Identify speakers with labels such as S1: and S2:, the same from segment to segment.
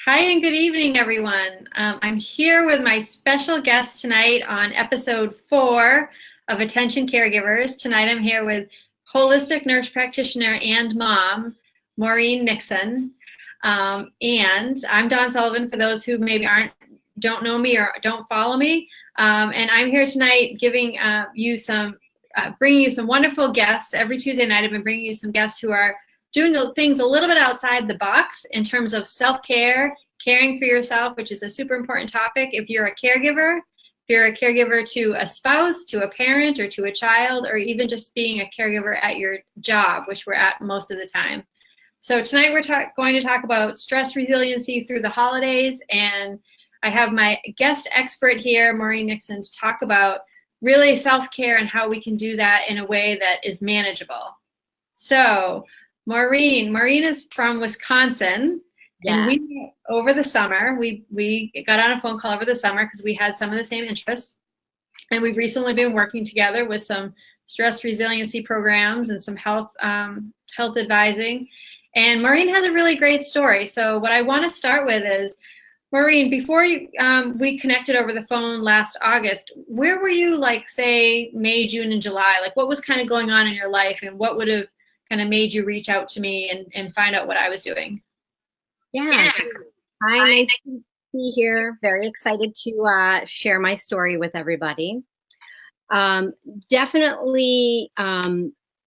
S1: Hi and good evening, everyone. I'm here with my special guest tonight on episode 4 of Attention Caregivers. Tonight I'm here with holistic nurse practitioner and mom, Maureen Nixon. And I'm Dawn Sullivan for those who maybe don't know me or don't follow me. And I'm here tonight giving bringing you some wonderful guests. Every Tuesday night I've been bringing you some guests who are doing things a little bit outside the box in terms of self-care, caring for yourself, which is a super important topic. If you're a caregiver to a spouse, to a parent, or to a child, or even just being a caregiver at your job, which we're at most of the time. So tonight we're going to talk about stress resiliency through the holidays, and I have my guest expert here, Maureen Nixon, to talk about really self-care and how we can do that in a way that is manageable. So Maureen is from Wisconsin, and we over the summer we got on a phone call over the summer because we had some of the same interests, and we've recently been working together with some stress resiliency programs and some health advising. And Maureen has a really great story. So what I want to start with is, Maureen, before we connected over the phone last August, where were you, like, say May, June, and July? Like, what was kind of going on in your life, and what would have kind of made you reach out to me and find out what I was doing?
S2: Yeah. Hi, nice to be here. Very excited to share my story with everybody. Definitely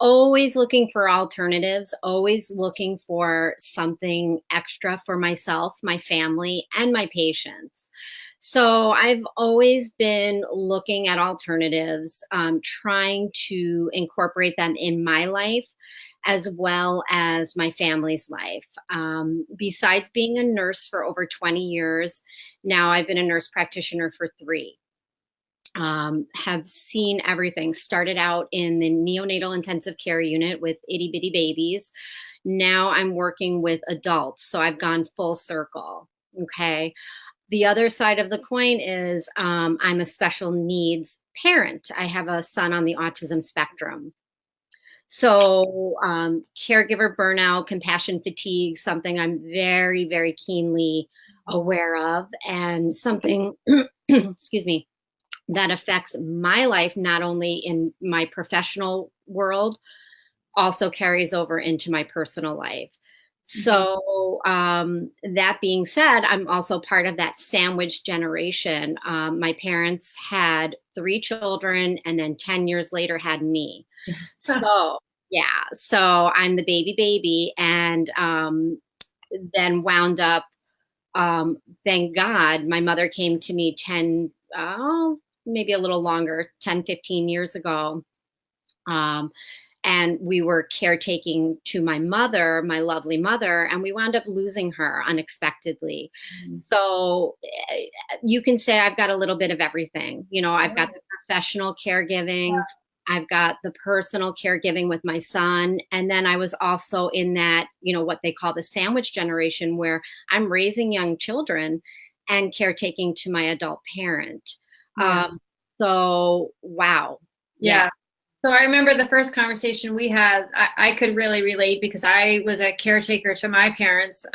S2: always looking for alternatives, always looking for something extra for myself, my family, and my patients. So I've always been looking at alternatives, trying to incorporate them in my life as well as my family's life. Besides being a nurse for over 20 years, now I've been a nurse practitioner for 3. Have seen everything. Started out in the neonatal intensive care unit with itty bitty babies. Now I'm working with adults, so I've gone full circle. Okay. The other side of the coin is I'm a special needs parent. I have a son on the autism spectrum. So caregiver burnout, compassion fatigue, something I'm very, very keenly aware of, and something, excuse me, that affects my life, not only in my professional world, also carries over into my personal life. So that being said, I'm also part of that sandwich generation. My parents had 3 children and then 10 years later had me. So I'm the baby and then wound up, thank God, my mother came to me maybe a little longer, 10, 15 years ago. And we were caretaking to my mother, my lovely mother, and we wound up losing her unexpectedly. So you can say I've got a little bit of everything. You know, I've got the professional caregiving, I've got the personal caregiving with my son. And then I was also in that, what they call the sandwich generation, where I'm raising young children and caretaking to my adult parent. So, wow.
S1: Yeah. So I remember the first conversation we had, I could really relate because I was a caretaker to my parents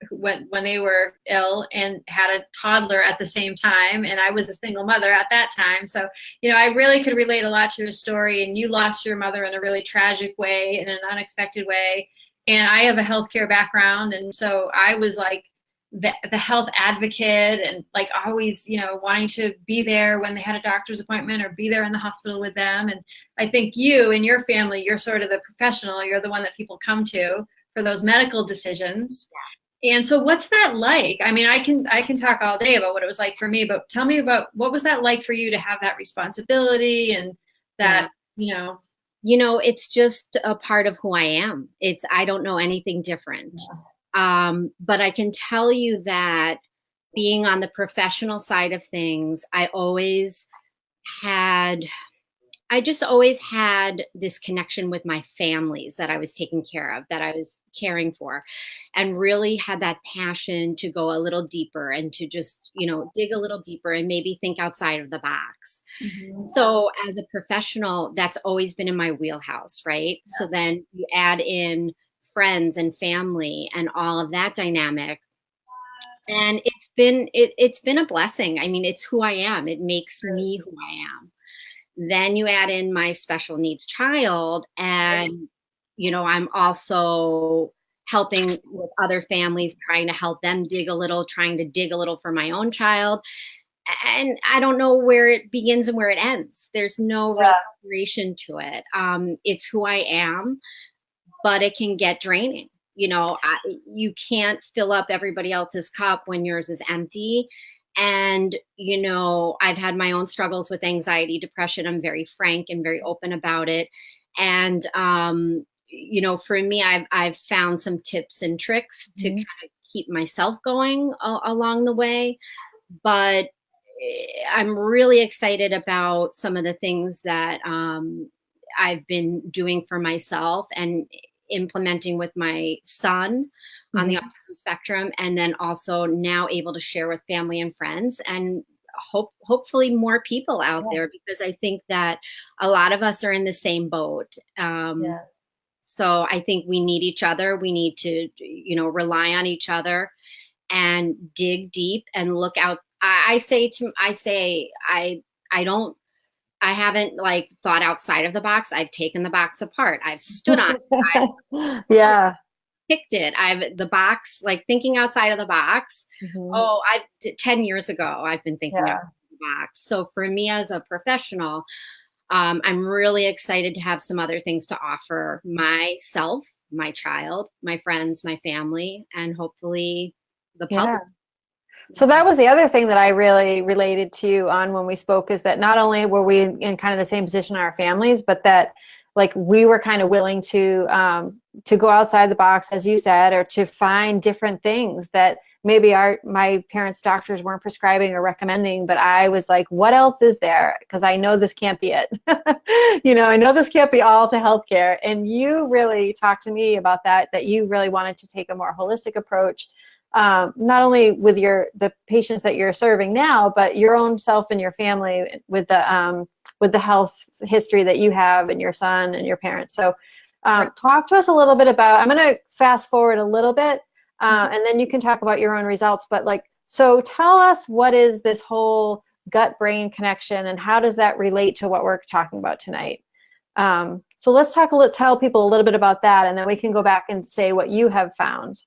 S1: when they were ill and had a toddler at the same time. And I was a single mother at that time. So, I really could relate a lot to your story. And you lost your mother in a really tragic way, in an unexpected way. And I have a healthcare background. And so I was like the health advocate and like always, wanting to be there when they had a doctor's appointment or be there in the hospital with them. And I think you and your family, you're sort of the professional, you're the one that people come to for those medical decisions. And so what's that like? I mean, I can talk all day about what it was like for me, but tell me about what was that like for you to have that responsibility and that,
S2: it's just a part of who I am. I don't know anything different. But I can tell you that being on the professional side of things, I just always had this connection with my families that I was taking care of, that I was caring for, and really had that passion to go a little deeper and to just, dig a little deeper and maybe think outside of the box. So as a professional, that's always been in my wheelhouse, right? So then you add in friends and family and all of that dynamic. And it's been a blessing. I mean, it's who I am. It makes me who I am. Then you add in my special needs child, and I'm also helping with other families, trying to help them dig a little, trying to dig a little for my own child. And I don't know where it begins and where it ends. There's no real separation to it. It's who I am, but it can get draining. You can't fill up everybody else's cup when yours is empty. And, I've had my own struggles with anxiety, depression. I'm very frank and very open about it. And, for me, I've found some tips and tricks to kind of keep myself going along the way. But I'm really excited about some of the things that I've been doing for myself and implementing with my son on the autism spectrum, and then also now able to share with family and friends, and hopefully more people out there, because I think that a lot of us are in the same boat. So I think we need each other. We need to, rely on each other and dig deep and look out. I haven't like thought outside of the box. I've taken the box apart. I've stood on it. Picked it. The box, like thinking outside of the box. 10 years ago, I've been thinking outside of the box. So for me as a professional, I'm really excited to have some other things to offer myself, my child, my friends, my family, and hopefully the public.
S3: So that was the other thing that I really related to you on when we spoke, is that not only were we in kind of the same position in our families, but that like we were kind of willing to go outside the box, as you said, or to find different things that maybe my parents' doctors weren't prescribing or recommending, but I was like, what else is there? Because I know this can't be it. I know this can't be all to healthcare. And you really talked to me about that you really wanted to take a more holistic approach, not only with the patients that you're serving now, but your own self and your family with the health history that you have and your son and your parents. So talk to us a little bit about, I'm going to fast forward a little bit, and then you can talk about your own results. But so tell us, what is this whole gut-brain connection, and how does that relate to what we're talking about tonight? So let's tell people a little bit about that, and then we can go back and say what you have found.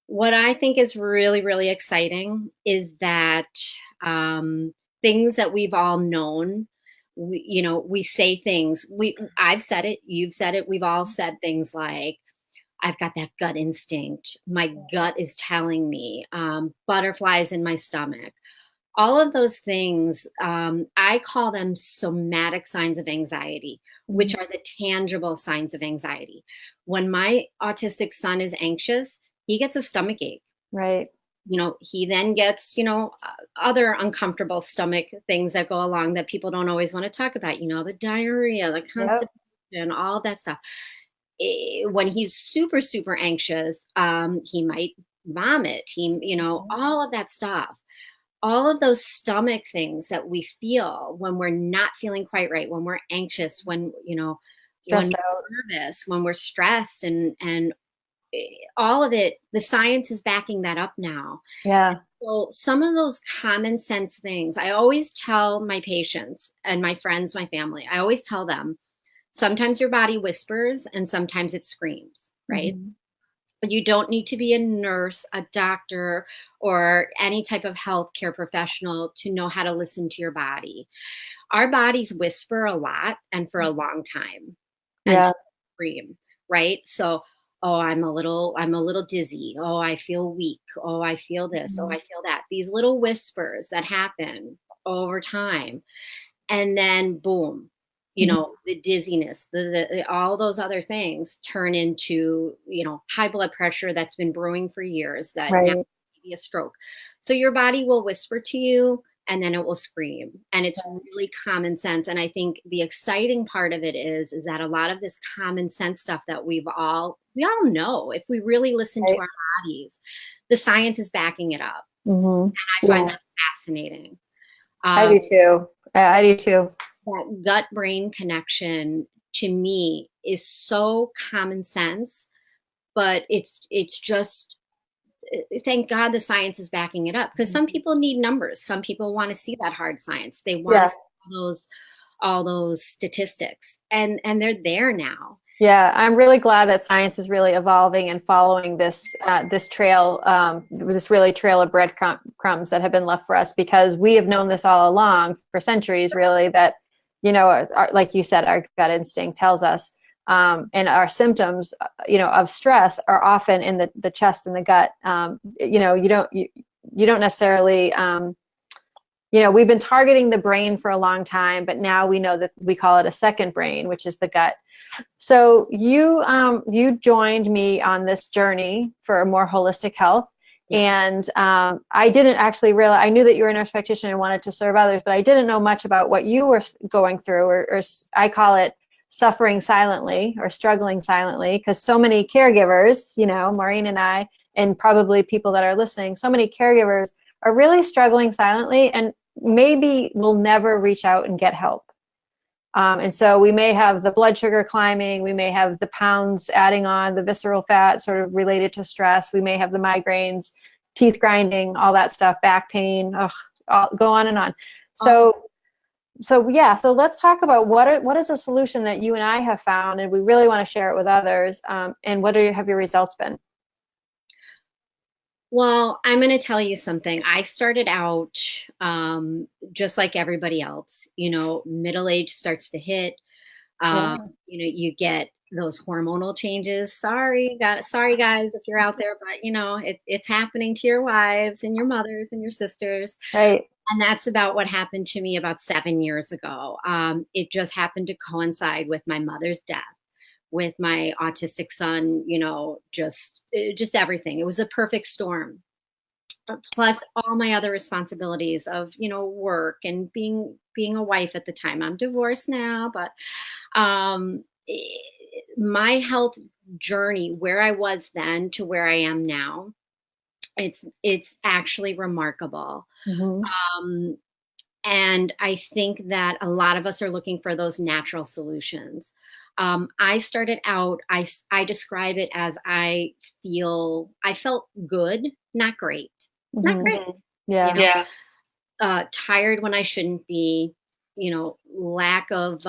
S2: What I think is really, really exciting is that things that we've all known, we say things. I've said it, you've said it, we've all said things like, I've got that gut instinct. My gut is telling me, butterflies in my stomach. All of those things, I call them somatic signs of anxiety, which are the tangible signs of anxiety. When my autistic son is anxious, he gets a stomach ache.
S3: Right.
S2: He then gets, other uncomfortable stomach things that go along that people don't always want to talk about, the diarrhea, the constipation, all of that stuff. When he's super, super anxious, he might vomit, all of that stuff. All of those stomach things that we feel when we're not feeling quite right, when we're anxious, when, when we're nervous, when we're stressed, and all of it, the science is backing that up now.
S3: Yeah.
S2: And so some of those common sense things, I always tell my patients and my friends, my family, I always tell them, sometimes your body whispers and sometimes it screams, right? But you don't need to be a nurse, a doctor, or any type of healthcare professional to know how to listen to your body. Our bodies whisper a lot and for a long time. And scream, right? So, oh, I'm a little dizzy. Oh, I feel weak. Oh, I feel this. Oh, I feel that. These little whispers that happen over time. And then boom, the dizziness, the all those other things turn into, high blood pressure that's been brewing for years, that now may be a stroke. So your body will whisper to you, and then it will scream. And it's really common sense. And I think the exciting part of it is that a lot of this common sense stuff that we all know, if we really listen to our bodies, the science is backing it up. And I find that fascinating.
S3: I do too. I do too.
S2: That gut-brain connection to me is so common sense, but it's just thank God the science is backing it up, because some people need numbers. Some people want to see that hard science. They want to see all those statistics, and they're there now.
S3: Yeah, I'm really glad that science is really evolving and following this this trail, this really trail of breadcrumbs that have been left for us, because we have known this all along for centuries, really, that, you know, like you said, our gut instinct tells us, and our symptoms, you know, of stress are often in the chest and the gut. You know, you don't necessarily, you know, we've been targeting the brain for a long time, but now we know that we call it a second brain, which is the gut. So you joined me on this journey for a more holistic health. And I didn't actually realize, I knew that you were a nurse practitioner and wanted to serve others, but I didn't know much about what you were going through, or I call it suffering silently or struggling silently, because so many caregivers, you know, Maureen and I, and probably people that are listening, so many caregivers are really struggling silently and maybe will never reach out and get help. And so we may have the blood sugar climbing, we may have the pounds adding on, the visceral fat sort of related to stress, we may have the migraines, teeth grinding, all that stuff, back pain, go on and on. So yeah, so let's talk about what is a solution that you and I have found, and we really want to share it with others, and what have your results been?
S2: Well, I'm going to tell you something. I started out just like everybody else. You know, middle age starts to hit. You know, you get those hormonal changes. Sorry, guys, if you're out there, but you know, it's happening to your wives and your mothers and your sisters.
S3: Right.
S2: And that's about what happened to me about 7 years ago. It just happened to coincide with my mother's death, with my autistic son, you know, just everything. It was a perfect storm. Plus all my other responsibilities of, you know, work and being a wife at the time. I'm divorced now, but my health journey, where I was then to where I am now, it's actually remarkable.
S3: Mm-hmm.
S2: And I think that a lot of us are looking for those natural solutions. I started out, I describe it as I felt good, not great.
S3: Mm-hmm.
S2: Not great.
S3: Yeah.
S2: You know, tired when I shouldn't be, you know, lack of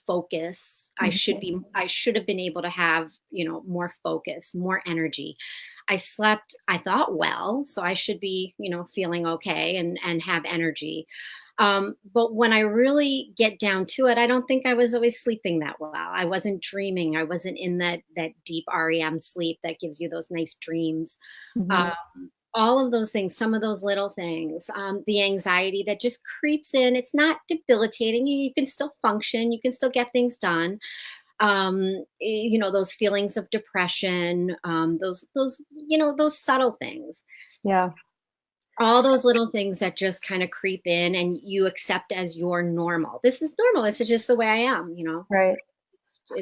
S2: focus. I should have been able to have, you know, more focus, more energy. I slept, I thought, well, so I should be, you know, feeling okay and have energy. But when I really get down to it, I don't think I was always sleeping that well. I wasn't dreaming. I wasn't in that deep REM sleep that gives you those nice dreams.
S3: Mm-hmm.
S2: All of those things, some of those little things, the anxiety that just creeps in. It's not debilitating you. You can still function. You can still get things done. You know, those feelings of depression, those, you know, those subtle things.
S3: Yeah.
S2: All those little things that just kind of creep in and you accept as your normal. This is normal. This is just the way I am, you know?
S3: Right.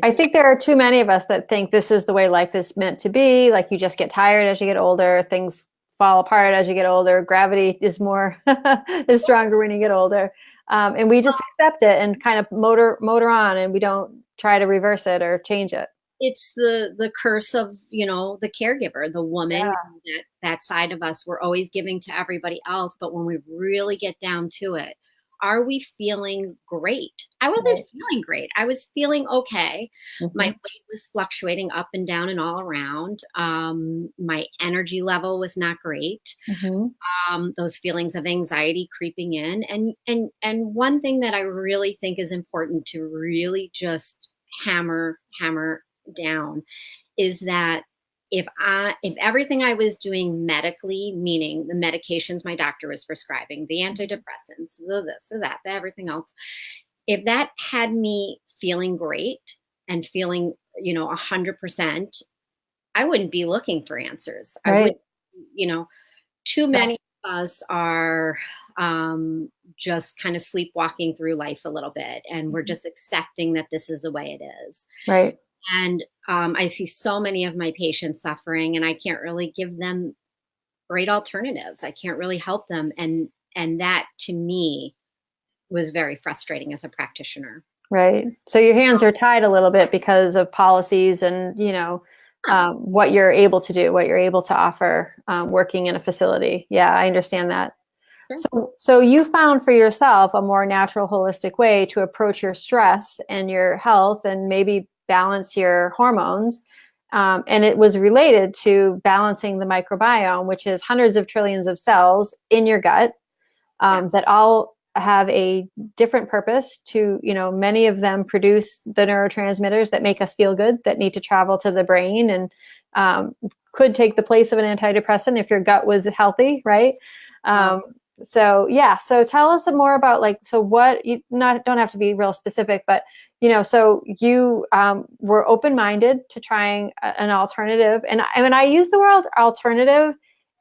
S3: I think there are too many of us that think this is the way life is meant to be. Like, you just get tired as you get older. Things fall apart as you get older. Gravity is is stronger when you get older. And we just accept it and kind of motor on, and we don't try to reverse it or change it.
S2: It's the curse of, you know, the caregiver, the woman, that side of us. We're always giving to everybody else. But when we really get down to it, are we feeling great? I wasn't feeling great. I was feeling okay. Mm-hmm. My weight was fluctuating up and down and all around. My energy level was not great. Mm-hmm. Those feelings of anxiety creeping in. And one thing that I really think is important to really just hammer down is that if everything I was doing medically, meaning the medications my doctor was prescribing, the antidepressants, the this, the that, the everything else, if that had me feeling great and feeling, you know, 100%, I wouldn't be looking for answers. Right. I would, you know, too many of us are just kind of sleepwalking through life a little bit, and we're just accepting that this is the way it is. Right. And I see so many of my patients suffering, and I can't really give them great alternatives. I can't really help them. And that to me was very frustrating as a practitioner.
S3: Right. So your hands are tied a little bit because of policies and, you know, what you're able to do, what you're able to offer working in a facility. Yeah, I understand that.
S2: Sure.
S3: So you found for yourself a more natural, holistic way to approach your stress and your health and maybe balance your hormones. And it was related to balancing the microbiome, which is hundreds of trillions of cells in your gut that all have a different purpose to, many of them produce the neurotransmitters that make us feel good, that need to travel to the brain and could take the place of an antidepressant if your gut was healthy, right? So tell us some more about what you don't have to be real specific, but so you were open-minded to trying an alternative, and when I use the word alternative,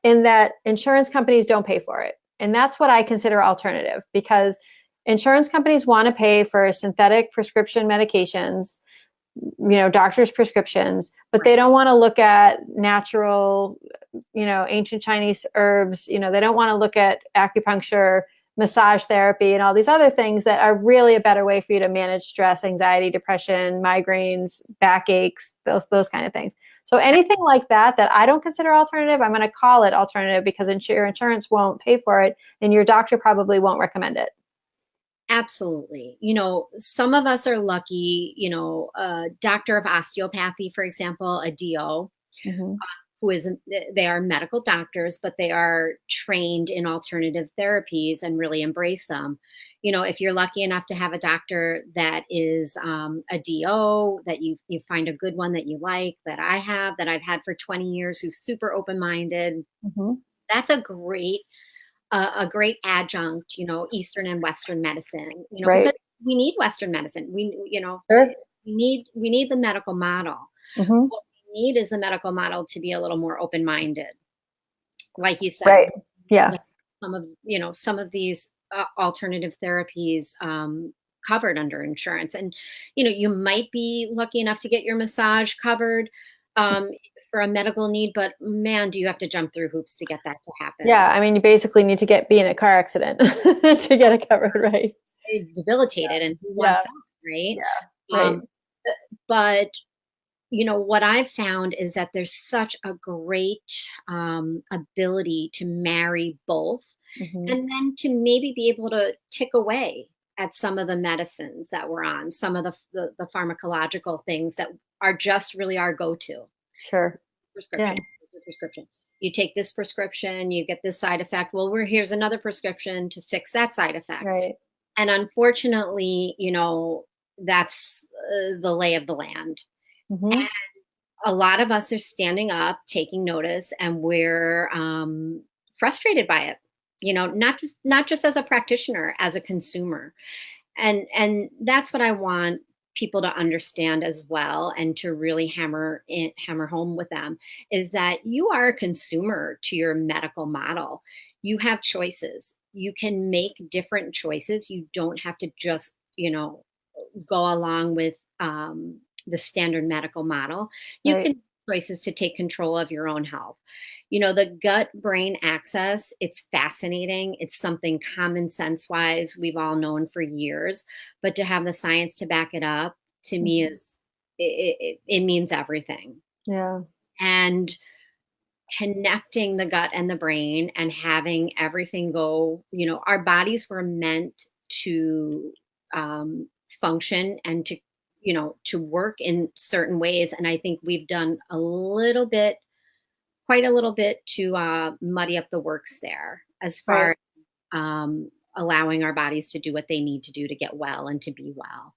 S3: in that insurance companies don't pay for it, and that's what I consider alternative, because insurance companies want to pay for synthetic prescription medications, doctors' prescriptions, but they don't want to look at natural, ancient Chinese herbs. They don't want to look at acupuncture, massage therapy, and all these other things that are really a better way for you to manage stress, anxiety, depression, migraines, backaches, those kind of things. So anything like that I don't consider alternative, I'm going to call it alternative, because your insurance won't pay for it, and your doctor probably won't recommend it.
S2: Absolutely. Some of us are lucky, a doctor of osteopathy, for example, a DO, they are medical doctors, but they are trained in alternative therapies and really embrace them. If you're lucky enough to have a doctor that is a DO, that you find a good one that you like, that I've had for 20 years, who's super open-minded, that's a great adjunct, Eastern and Western medicine,
S3: right.
S2: Because we need Western medicine.
S3: Sure.
S2: we need the medical model. What we need is the medical model to be a little more open-minded. Like you said,
S3: right. Yeah.
S2: Some of these alternative therapies covered under insurance, and, you might be lucky enough to get your massage covered for a medical need, but man, do you have to jump through hoops to get that to happen.
S3: Yeah, I mean, you basically need to be in a car accident to get it covered, right?
S2: Debilitated, and who wants that, right?
S3: Yeah, right.
S2: But what I've found is that there's such a great ability to marry both, and then to maybe be able to tick away at some of the medicines that we're on, some of the pharmacological things that are just really our go-to.
S3: Sure.
S2: Prescription. You take this prescription, you get this side effect. Well, here's another prescription to fix that side effect.
S3: Right.
S2: And unfortunately, that's the lay of the land. And a lot of us are standing up, taking notice, and we're frustrated by it. Not just as a practitioner, as a consumer. And that's what I want people to understand as well, and to really hammer home with them, is that you are a consumer to your medical model. You have choices. You can make different choices. You don't have to just, go along with the standard medical model. You can make choices to take control of your own health. The gut-brain axis, it's fascinating. It's something common sense-wise we've all known for years, but to have the science to back it up, to me, it means everything.
S3: Yeah.
S2: And connecting the gut and the brain and having everything go, our bodies were meant to function and to work in certain ways. And I think we've done quite a little bit to muddy up the works there, as far as allowing our bodies to do what they need to do to get well and to be well.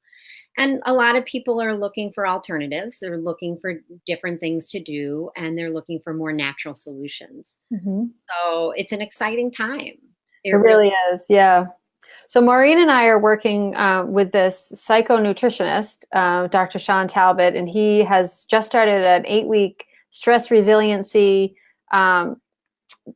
S2: And a lot of people are looking for alternatives. They're looking for different things to do, and they're looking for more natural solutions. So it's an exciting time.
S3: It really is. Yeah. So Maureen and I are working with this psychonutritionist, Dr. Sean Talbot, and he has just started an 8-week stress resiliency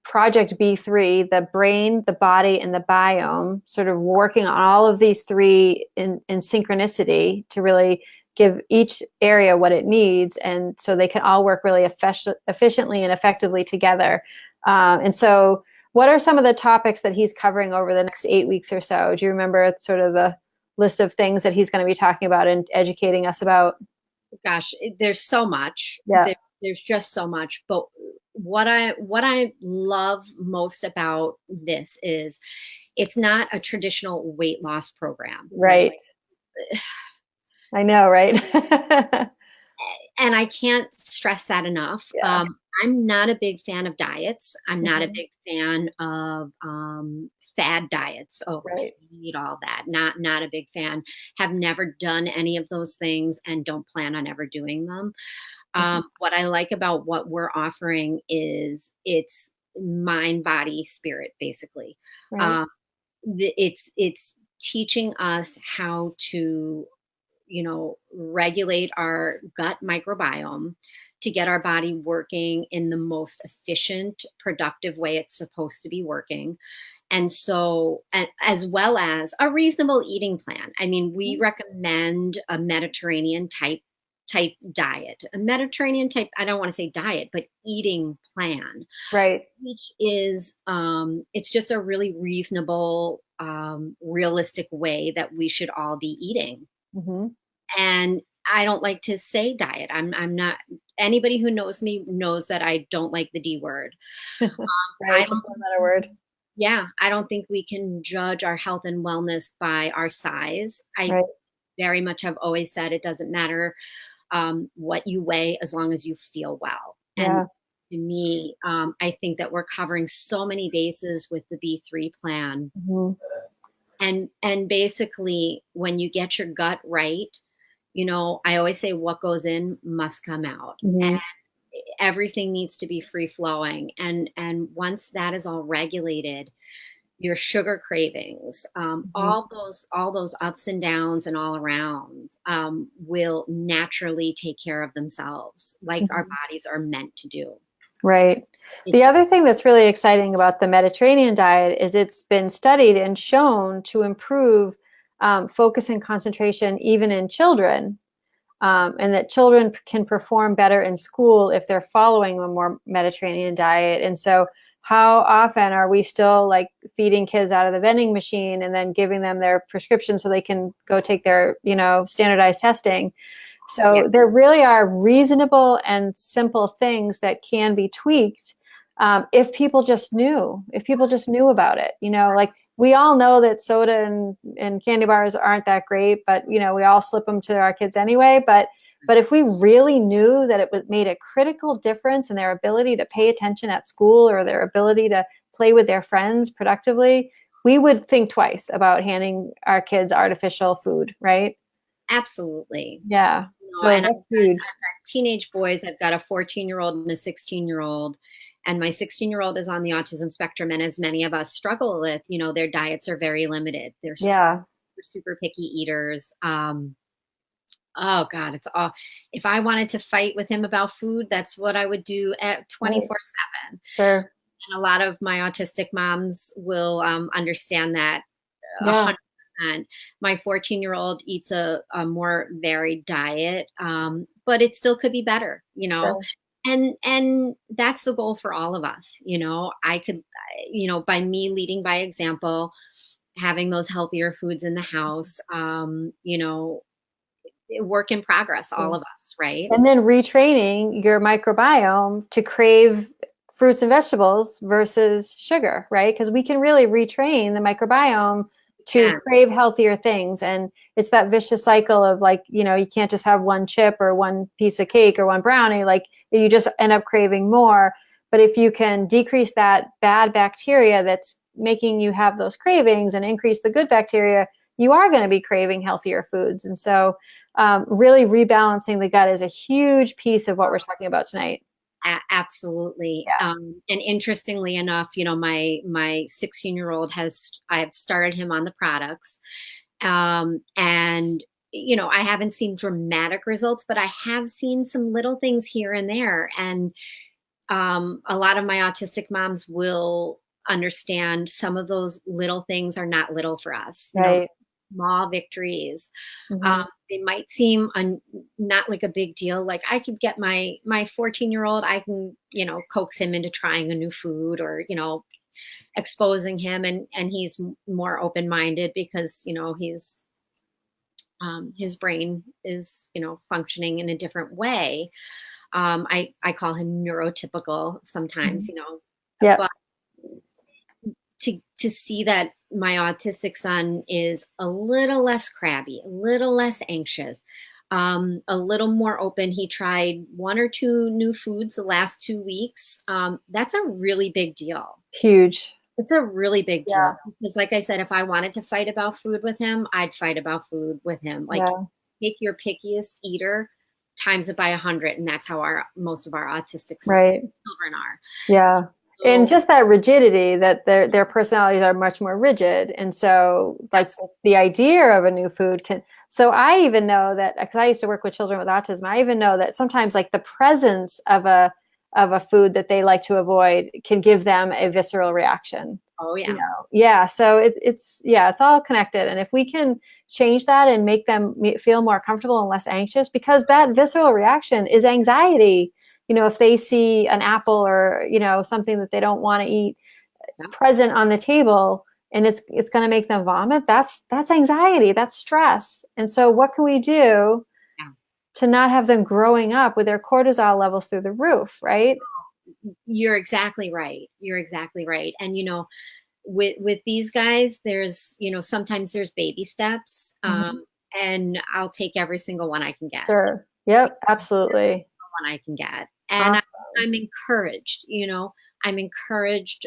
S3: Project B3, the brain, the body, and the biome, sort of working on all of these three in synchronicity to really give each area what it needs, and so they can all work really efficiently and effectively together. And so what are some of the topics that he's covering over the next 8 weeks or so? Do you remember sort of the list of things that he's going to be talking about and educating us about?
S2: Gosh, there's so much.
S3: Yeah.
S2: there's just so much. But what I love most about this is it's not a traditional weight loss program.
S3: Right. I know, right?
S2: And I can't stress that enough.
S3: Yeah.
S2: I'm not a big fan of diets. I'm not a
S3: Mhm.
S2: big fan of fad diets. Oh,
S3: Right.
S2: you eat all that. Not a big fan. Have never done any of those things and don't plan on ever doing them.
S3: Mhm.
S2: What I like about what we're offering is it's mind, body, spirit, basically.
S3: Right.
S2: Um, it's teaching us how to regulate our gut microbiome to get our body working in the most efficient, productive way it's supposed to be working. And so, as well as a reasonable eating plan. I mean, we recommend a Mediterranean type diet, a Mediterranean type, I don't want to say diet, but eating plan,
S3: Right.
S2: which is it's just a really reasonable, realistic way that we should all be eating.
S3: Mhm.
S2: And I don't like to say diet. I'm not, anybody who knows me knows that I don't like the D word.
S3: Right.
S2: I
S3: It's a
S2: don't
S3: four-letter word.
S2: Yeah, I don't think we can judge our health and wellness by our size. I
S3: Right.
S2: very much have always said it doesn't matter what you weigh as long as you feel well. And
S3: Yeah.
S2: to me, I think that we're covering so many bases with the B3 plan.
S3: Mhm.
S2: And basically, when you get your gut right, I always say what goes in must come out. And
S3: Mhm.
S2: everything needs to be free flowing. And once that is all regulated, your sugar cravings,
S3: Mhm.
S2: all those ups and downs and all around will naturally take care of themselves, like our
S3: Mhm.
S2: bodies are meant to do.
S3: Right.
S2: It,
S3: The other thing that's really exciting about the Mediterranean diet is it's been studied and shown to improve focus and concentration even in children, and that children can perform better in school if they're following a more Mediterranean diet. And so, how often are we still like feeding kids out of the vending machine and then giving them their prescription so they can go take their, standardized testing?
S2: yeah,
S3: So there really are reasonable and simple things that can be tweaked, if people just knew, about it. Like we all know that soda and candy bars aren't that great, but we all slip them to our kids anyway. But if we really knew that made a critical difference in their ability to pay attention at school or their ability to play with their friends productively, we would think twice about handing our kids artificial food, right?
S2: absolutely.
S3: Yeah. So
S2: And
S3: that's huge.
S2: I've got teenage boys. I've got a 14-year-old and a 16-year-old. And my 16-year-old is on the autism spectrum. And as many of us struggle with, their diets are very limited. They're
S3: Yeah.
S2: super picky eaters. Oh God, it's all. If I wanted to fight with him about food, that's what I would do at
S3: Right.
S2: 24/7.
S3: Sure.
S2: And a lot of my autistic moms will understand that
S3: Yeah.
S2: 100%. My 14-year-old eats a more varied diet, but it still could be better,
S3: Sure.
S2: And that's the goal for all of us. By me leading by example, having those healthier foods in the house, work in progress, all of us, right?
S3: And then retraining your microbiome to crave fruits and vegetables versus sugar, right? Because we can really retrain the microbiome to
S2: Yeah,
S3: crave healthier things. And it's that vicious cycle of like, you can't just have one chip or one piece of cake or one brownie, like you just end up craving more. But if you can decrease that bad bacteria that's making you have those cravings and increase the good bacteria, you are going to be craving healthier foods. And so really rebalancing the gut is a huge piece of what we're talking about tonight.
S2: absolutely.
S3: Yeah.
S2: And interestingly enough, my 16-year-old I've started him on the products. And I haven't seen dramatic results, but I have seen some little things here and there. And a lot of my autistic moms will understand some of those little things are not little for us,
S3: Right.
S2: small victories.
S3: Mm-hmm.
S2: They might seem not like a big deal. Like I could get my 14-year-old, I can, coax him into trying a new food or, exposing him, and he's more open-minded because, his brain is, functioning in a different way. I call him neurotypical sometimes, you know,
S3: Yeah.
S2: but to see that my autistic son is a little less crabby, a little less anxious, a little more open. He tried 1 or 2 new foods the last 2 weeks. That's a really big deal.
S3: Huge.
S2: It's a really big
S3: Yeah.
S2: deal because, like I said, if I wanted to fight about food with him, I'd fight about food with him. Like,
S3: Yeah.
S2: take your pickiest eater, times it by 100, and that's how most of our autistic
S3: Right.
S2: children are.
S3: Yeah.
S2: So,
S3: And just that rigidity, that their personalities are much more rigid. And so like the idea of a new food so I even know that, because I used to work with children with autism, I even know that sometimes like the presence of a food that they like to avoid can give them a visceral reaction.
S2: oh yeah.
S3: You know? Yeah. So it's all connected. And if we can change that and make them feel more comfortable and less anxious, because that visceral reaction is anxiety. You know, if they see an apple or, you know, something that they don't want to eat present on the table and it's going to make them vomit, that's anxiety, that's stress. And so what can we do to not have them growing up with their cortisol levels through the roof, right?
S2: You're exactly right. You're exactly right. And, you know, with these guys, there's, you know, sometimes there's baby steps, and I'll take every single one I can get.
S3: Sure. Yep. Absolutely.
S2: One I can get. And
S3: Awesome.
S2: I'm encouraged, you know, I'm encouraged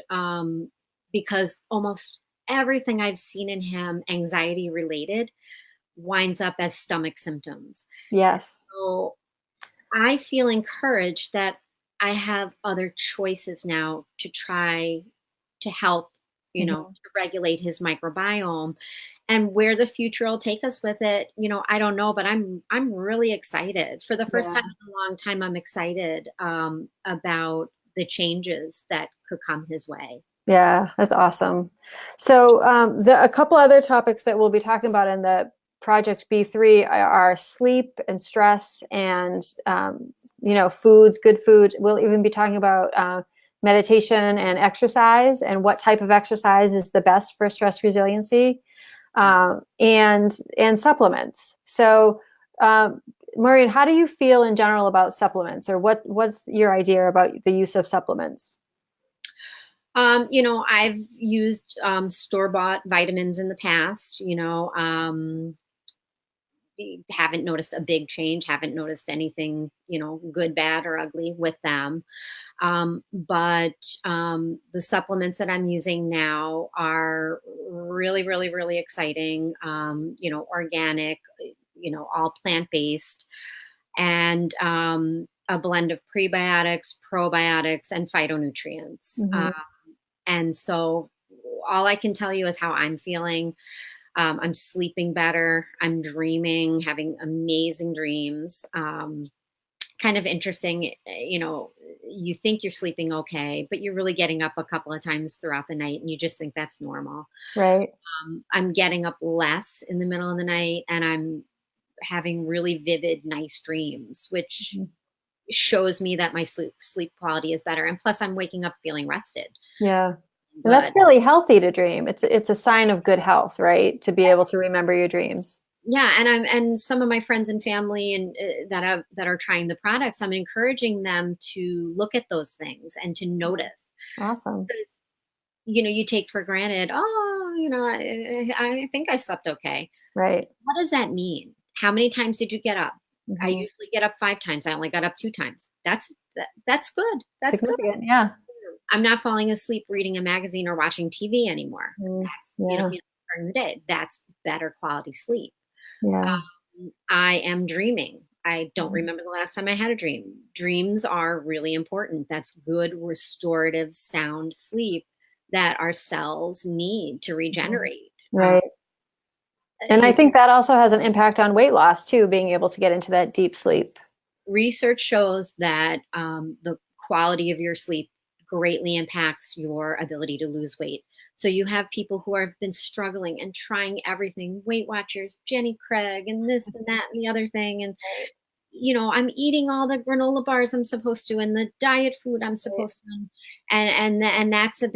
S2: because almost everything I've seen in him, anxiety related, winds up as stomach symptoms.
S3: Yes.
S2: So I feel encouraged that I have other choices now to try to help, you know, to regulate his microbiome. And where the future will take us with it, you know, I don't know, but I'm really excited. For the first time in a long time, I'm excited about the changes that could come his way.
S3: Yeah, that's awesome. So a couple other topics that we'll be talking about in the Project B3 are sleep and stress and, you know, foods, good food. We'll even be talking about meditation and exercise and what type of exercise is the best for stress resiliency, and supplements. So, Maureen, how do you feel in general about supplements, or what's your idea about the use of supplements?
S2: You know, I've used store-bought vitamins in the past, you know, haven't noticed a big change, haven't noticed anything, you know, good, bad, or ugly with them. But the supplements that I'm using now are really, really, really exciting, you know, organic, you know, all plant-based, and a blend of prebiotics, probiotics, and phytonutrients. And so all I can tell you is how I'm feeling. I'm sleeping better. I'm dreaming, having amazing dreams. Kind of interesting, you know, you think you're sleeping okay, but you're really getting up a couple of times throughout the night and you just think that's normal.
S3: Right.
S2: I'm getting up less in the middle of the night and I'm having really vivid, nice dreams, which shows me that my sleep quality is better. And plus I'm waking up feeling rested.
S3: Yeah. And that's really healthy to dream. It's a sign of good health, right? To be able to remember your dreams.
S2: Yeah, and some of my friends and family and that are trying the products, I'm encouraging them to look at those things and to notice.
S3: Awesome.
S2: Because, you know, you take for granted, oh, you know, I think I slept okay.
S3: Right.
S2: What does that mean? How many times did you get up? I usually get up 5 times. I only got up 2 times. That's good. That's
S3: significant.
S2: Good.
S3: Yeah.
S2: I'm not falling asleep reading a magazine or watching TV anymore. That's, you know, during the day. That's better quality sleep.
S3: Yeah.
S2: I am dreaming. I don't remember the last time I had a dream. Dreams are really important. That's good, restorative, sound sleep that our cells need to regenerate.
S3: Right. And I think that also has an impact on weight loss too, being able to get into that deep sleep.
S2: Research shows that the quality of your sleep greatly impacts your ability to lose weight. So you have people who have been struggling and trying everything, Weight Watchers, Jenny Craig, and this and that and the other thing. And, you know, I'm eating all the granola bars I'm supposed to and the diet food I'm supposed to. And that's a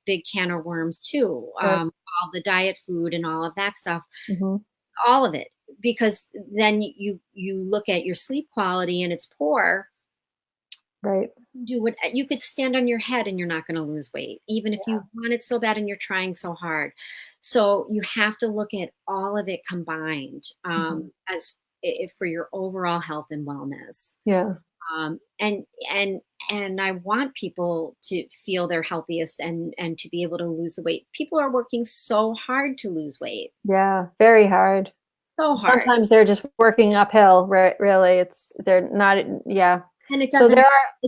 S2: big can of worms too. All the diet food and all of that stuff, all of it because then you look at your sleep quality and it's poor.
S3: Right.
S2: Do what you could stand on your head and you're not going to lose weight, even if you want it so bad and you're trying so hard. So you have to look at all of it combined as if for your overall health and wellness.
S3: Yeah.
S2: And I want people to feel their healthiest and to be able to lose the weight. People are working so hard to lose weight.
S3: Yeah, very hard.
S2: So hard.
S3: Sometimes they're just working uphill, really. They're not, yeah.
S2: And it
S3: So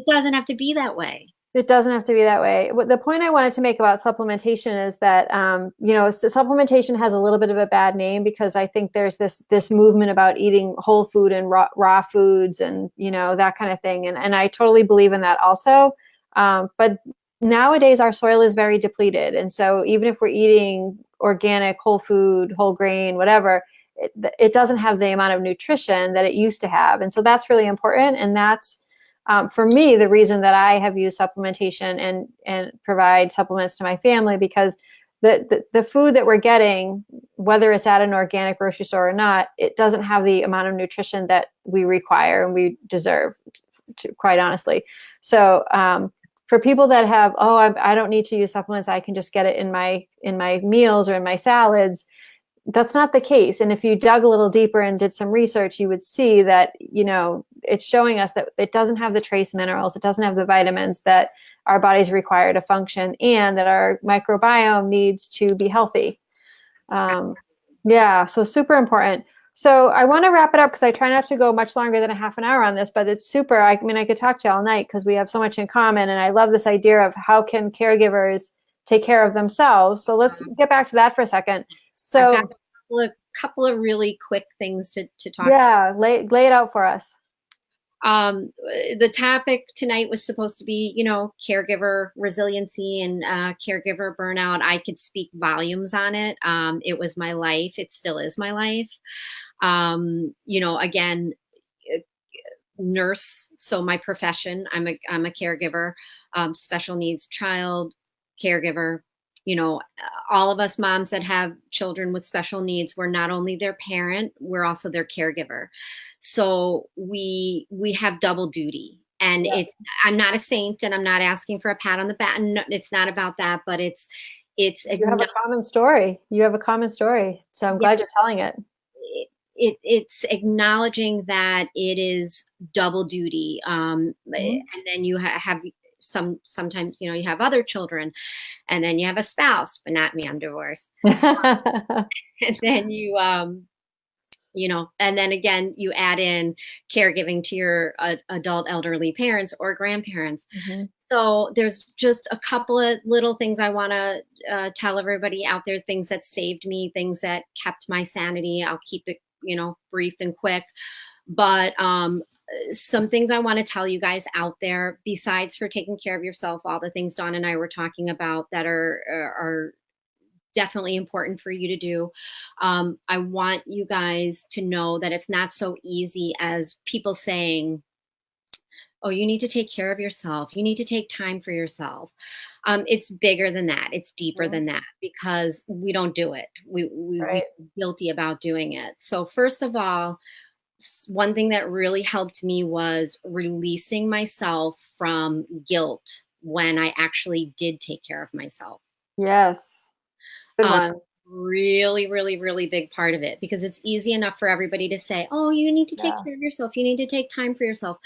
S2: doesn't have to be that way.
S3: It doesn't have to be that way. The point I wanted to make about supplementation is that, supplementation has a little bit of a bad name because I think there's this movement about eating whole food and raw foods and, that kind of thing. And I totally believe in that also. But nowadays our soil is very depleted. And so even if we're eating organic, whole food, whole grain, whatever, it doesn't have the amount of nutrition that it used to have. And so that's really important. And that's, for me, the reason that I have used supplementation and provide supplements to my family, because the food that we're getting, whether it's at an organic grocery store or not, it doesn't have the amount of nutrition that we require and we deserve, quite honestly. So for people that have, I don't need to use supplements, I can just get it in my meals or in my salads, that's not the case. And if you dug a little deeper and did some research, you would see that, it's showing us that it doesn't have the trace minerals, it doesn't have the vitamins that our bodies require to function and that our microbiome needs to be healthy. So super important. So I want to wrap it up because I try not to go much longer than a half an hour on this, but it's super. I could talk to you all night because we have so much in common. And I love this idea of how can caregivers take care of themselves. So let's get back to that for a second. So
S2: I've got a couple of really quick things to talk
S3: to. Lay it out for us.
S2: The topic tonight was supposed to be, caregiver resiliency and caregiver burnout. I could speak volumes on it. It was my life. It still is my life. Again, nurse. So my profession, I'm a caregiver, special needs child caregiver. All of us moms that have children with special needs, we're not only their parent, we're also their caregiver. So we have double duty. And I'm not a saint and I'm not asking for a pat on the back. No, it's not about that, but it's
S3: you have a common story. So I'm glad you're telling it.
S2: It's acknowledging that it is double duty. And then you have sometimes, you have other children and then you have a spouse, but not me, I'm divorced. And then you, and then again, you add in caregiving to your adult elderly parents or grandparents. So there's just a couple of little things I want to tell everybody out there, things that saved me, things that kept my sanity. I'll keep it, brief and quick, but some things I want to tell you guys out there, besides for taking care of yourself, all the things Dawn and I were talking about that are definitely important for you to do. I want you guys to know that it's not so easy as people saying, oh, you need to take care of yourself. You need to take time for yourself. It's bigger than that. It's deeper than that because we don't do it. We're guilty about doing it. So first of all, one thing that really helped me was releasing myself from guilt when I actually did take care of myself.
S3: Yes. Good one.
S2: Really, really, really big part of it, because it's easy enough for everybody to say, oh, you need to take care of yourself. You need to take time for yourself.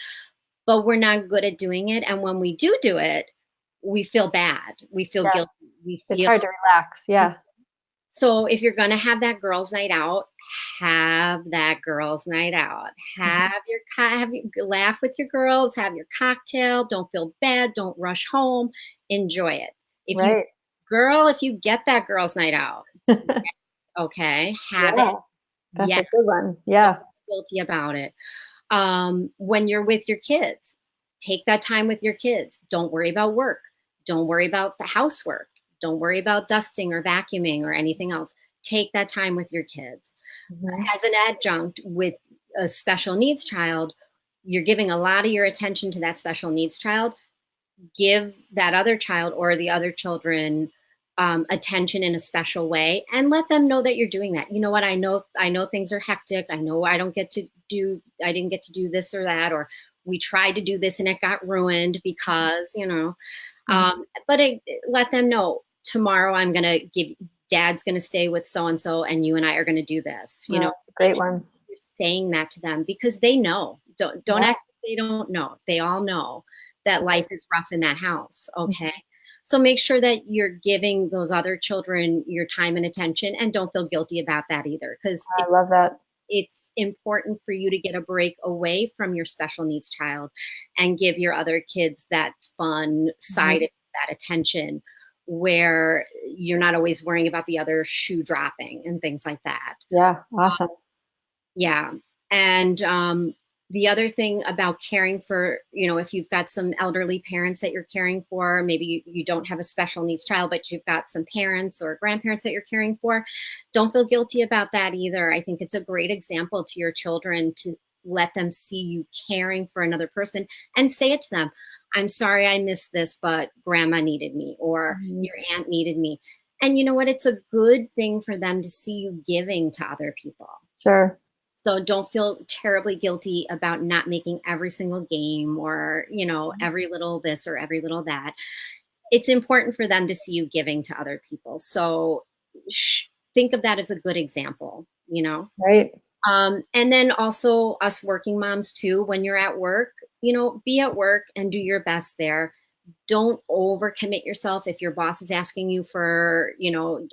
S2: But we're not good at doing it. And when we do it, we feel bad. We feel guilty.
S3: It's hard to relax. Yeah.
S2: So if you're going to have that girls' night out, have that girls' night out. Laugh with your girls, have your cocktail. Don't feel bad. Don't rush home. Enjoy it. If you get that girls' night out, okay, have it.
S3: That's a good one. Yeah.
S2: Don't feel guilty about it. When you're with your kids, take that time with your kids. Don't worry about work. Don't worry about the housework. Don't worry about dusting or vacuuming or anything else. Take that time with your kids. As an adjunct with a special needs child, you're giving a lot of your attention to that special needs child. Give that other child or the other children attention in a special way, and let them know that you're doing that. You know what? I know things are hectic. I know I didn't get to do this or that, or we tried to do this and it got ruined because, but let them know tomorrow Dad's going to stay with so-and-so and you and I are going to do this.
S3: That's a great one.
S2: You're saying that to them because they know. Don't act like they don't know. They all know that life is rough in that house. Okay. So make sure that you're giving those other children your time and attention, and don't feel guilty about that either. Because
S3: I love that.
S2: It's important for you to get a break away from your special needs child and give your other kids that fun side of that attention, where you're not always worrying about the other shoe dropping and things like that.
S3: Yeah. Awesome.
S2: Yeah. And the other thing about caring for, if you've got some elderly parents that you're caring for, maybe you don't have a special needs child, but you've got some parents or grandparents that you're caring for, don't feel guilty about that either. I think it's a great example to your children to let them see you caring for another person and say it to them. I'm sorry I missed this, but grandma needed me, or your aunt needed me. And you know what? It's a good thing for them to see you giving to other people.
S3: Sure.
S2: So don't feel terribly guilty about not making every single game or, every little this or every little that. It's important for them to see you giving to other people. So think of that as a good example,
S3: Right.
S2: And then also us working moms too, when you're at work, be at work and do your best there. Don't overcommit yourself. If your boss is asking you for,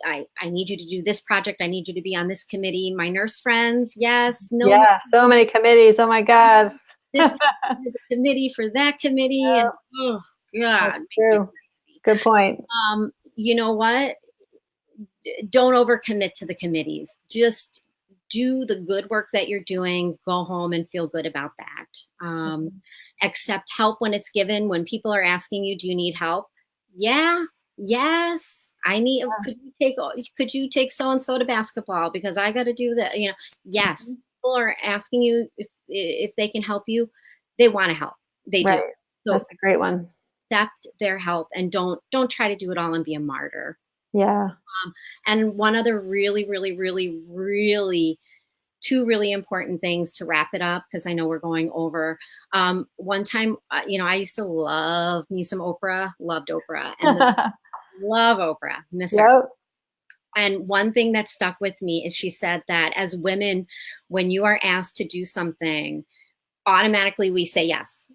S2: I need you to do this project. I need you to be on this committee. My nurse friends. Yes. No.
S3: Yeah. So many committees. Oh my God.
S2: This is a committee for that committee.
S3: Yeah.
S2: And oh God.
S3: That's true. Good point.
S2: You know what? Don't overcommit to the committees. Just do the good work that you're doing, go home and feel good about that. Accept help when it's given. When people are asking you, do you need help? Yeah. Yes. Could you take so-and-so to basketball because I got to do that? Yes. People are asking you if they can help you. They want to help. They do. So
S3: that's a great one.
S2: Accept their help and don't try to do it all and be a martyr.
S3: Yeah.
S2: And one other really, really, really, really, two really important things to wrap it up, because I know we're going over. One time, I used to love me some Oprah, loved Oprah, and love Oprah, miss her. And one thing that stuck with me is she said that as women, when you are asked to do something, automatically we say yes.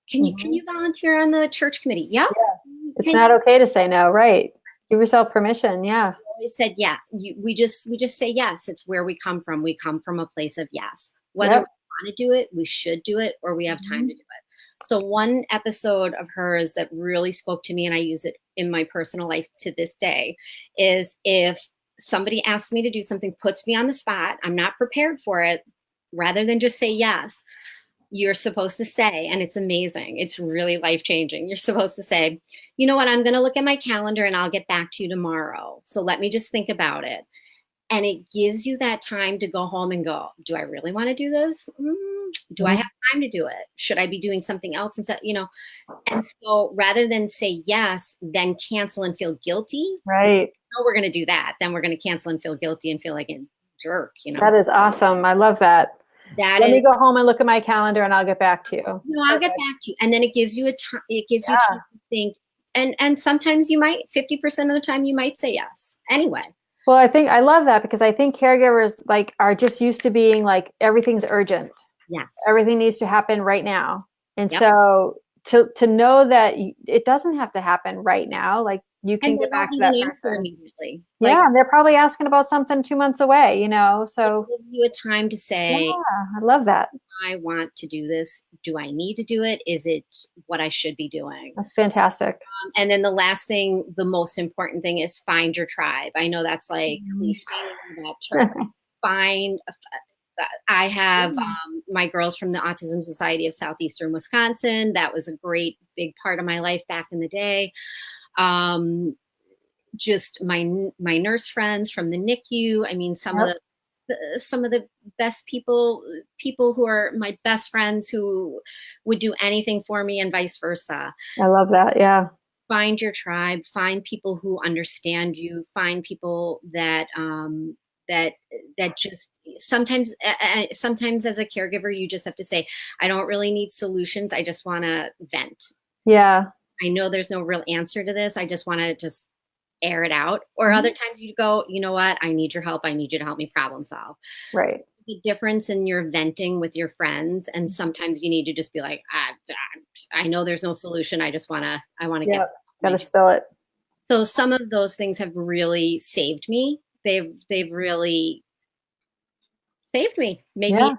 S2: Can you volunteer on the church committee? Yep.
S3: Yeah. It's not okay to say no, right? Give yourself permission. Yeah.
S2: I always said, yeah, we just say yes. It's where we come from. We come from a place of yes. Whether we want to do it, we should do it, or we have time to do it. So one episode of hers that really spoke to me, and I use it in my personal life to this day, is if somebody asks me to do something, puts me on the spot, I'm not prepared for it, rather than just say yes, you're supposed to say, and it's amazing, it's really life-changing, you're supposed to say, you know what, I'm going to look at my calendar and I'll get back to you tomorrow. So let me just think about it. And it gives you that time to go home and go, do I really want to do this? Do I have time to do it? Should I be doing something else? And so rather than say yes, then cancel and feel guilty.
S3: Right.
S2: No, we're going to do that. Then we're going to cancel and feel guilty and feel like a jerk.
S3: That is awesome. I love that. Let me go home and look at my calendar and I'll get back to you.
S2: No, I'll get back to you. And then it gives you time to think. And sometimes you might, 50% of the time you might say yes anyway.
S3: Well, I love that, because I think caregivers are just used to being everything's urgent.
S2: Yes.
S3: Everything needs to happen right now. And so to know that it doesn't have to happen right now, you can get back to that person
S2: immediately.
S3: And they're probably asking about something 2 months away, so
S2: it gives you a time to say,
S3: I love that.
S2: I want to do this. Do I need to do it? Is it what I should be doing?
S3: That's fantastic.
S2: And then the last thing, the most important thing, is find your tribe. I know that's cliche, that term. I have my girls from the Autism Society of Southeastern Wisconsin. That was a great big part of my life back in the day. Just my nurse friends from the NICU. I mean, some of the best people who are my best friends, who would do anything for me, and vice versa.
S3: I love that. Yeah.
S2: find your tribe, find people who understand you, find people that that just sometimes as a caregiver, you just have to say, I don't really need solutions. I just want to vent.
S3: Yeah.
S2: I know there's no real answer to this. I just want to just air it out. Or other times you go, you know what? I need your help. I need you to help me problem solve.
S3: Right.
S2: The difference in your venting with your friends, and sometimes you need to just be like, I know there's no solution. I want to
S3: Yep. Gotta spill it.
S2: So some of those things have really saved me. They've really saved me. Made me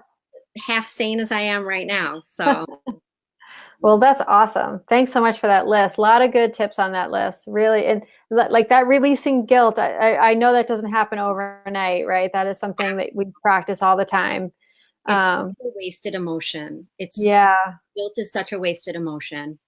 S2: half sane as I am right now. So.
S3: Well, that's awesome. Thanks so much for that list. A lot of good tips on that list, really. And like that releasing guilt, I know that doesn't happen overnight, right? That is something that we practice all the time.
S2: It's such a wasted emotion. Guilt is such a wasted emotion.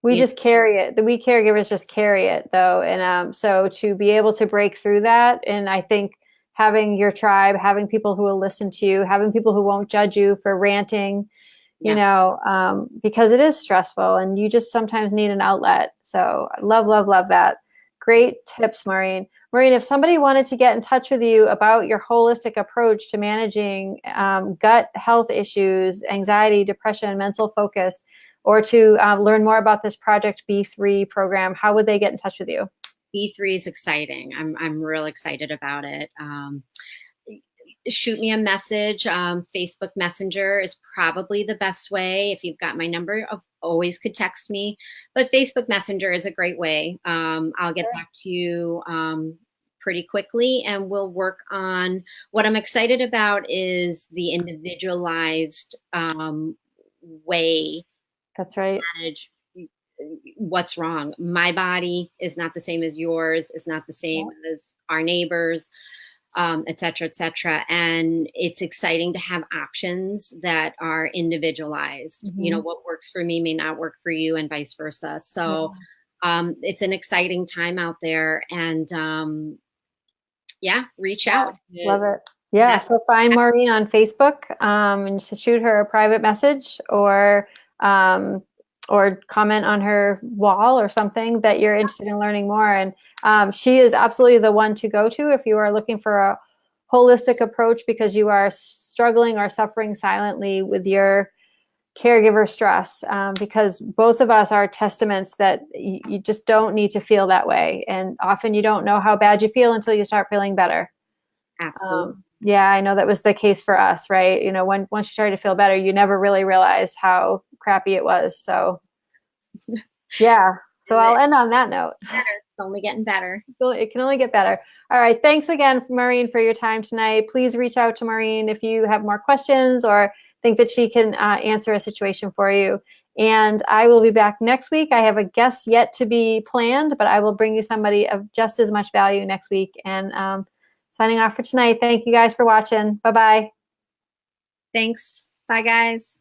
S3: We just carry it. We caregivers just carry it, though. And so to be able to break through that, and I think having your tribe, having people who will listen to you, having people who won't judge you for ranting, you know, because it is stressful and you just sometimes need an outlet. So I love, love, love that. Great tips, Maureen. Maureen, if somebody wanted to get in touch with you about your holistic approach to managing gut health issues, anxiety, depression, mental focus, or to learn more about this Project B3 program, how would they get in touch with you?
S2: B3 is exciting. I'm real excited about it. Shoot me a message. Facebook Messenger is probably the best way. If you've got my number, always could text me. But Facebook Messenger is a great way. I'll get back to you pretty quickly, and we'll work on what I'm excited about is the individualized way.
S3: That's right.
S2: Manage what's wrong. My body is not the same as yours. It's not the same as our neighbors. Et cetera, et cetera. And it's exciting to have options that are individualized. You know, what works for me may not work for you and vice versa. So it's an exciting time out there, and reach out.
S3: Love it. Yeah. So find Maureen on Facebook and just shoot her a private message or comment on her wall or something that you're interested in learning more. And she is absolutely the one to go to if you are looking for a holistic approach because you are struggling or suffering silently with your caregiver stress, because both of us are testaments that you just don't need to feel that way. And often you don't know how bad you feel until you start feeling better.
S2: Absolutely.
S3: Yeah, I know that was the case for us, right? You know, once you started to feel better, you never really realized how crappy it was. So yeah. So I'll end on that note.
S2: It's only getting better.
S3: It can only get better. All right. Thanks again, Maureen, for your time tonight. Please reach out to Maureen if you have more questions or think that she can answer a situation for you. And I will be back next week. I have a guest yet to be planned, but I will bring you somebody of just as much value next week. And signing off for tonight. Thank you guys for watching. Bye-bye.
S2: Thanks. Bye, guys.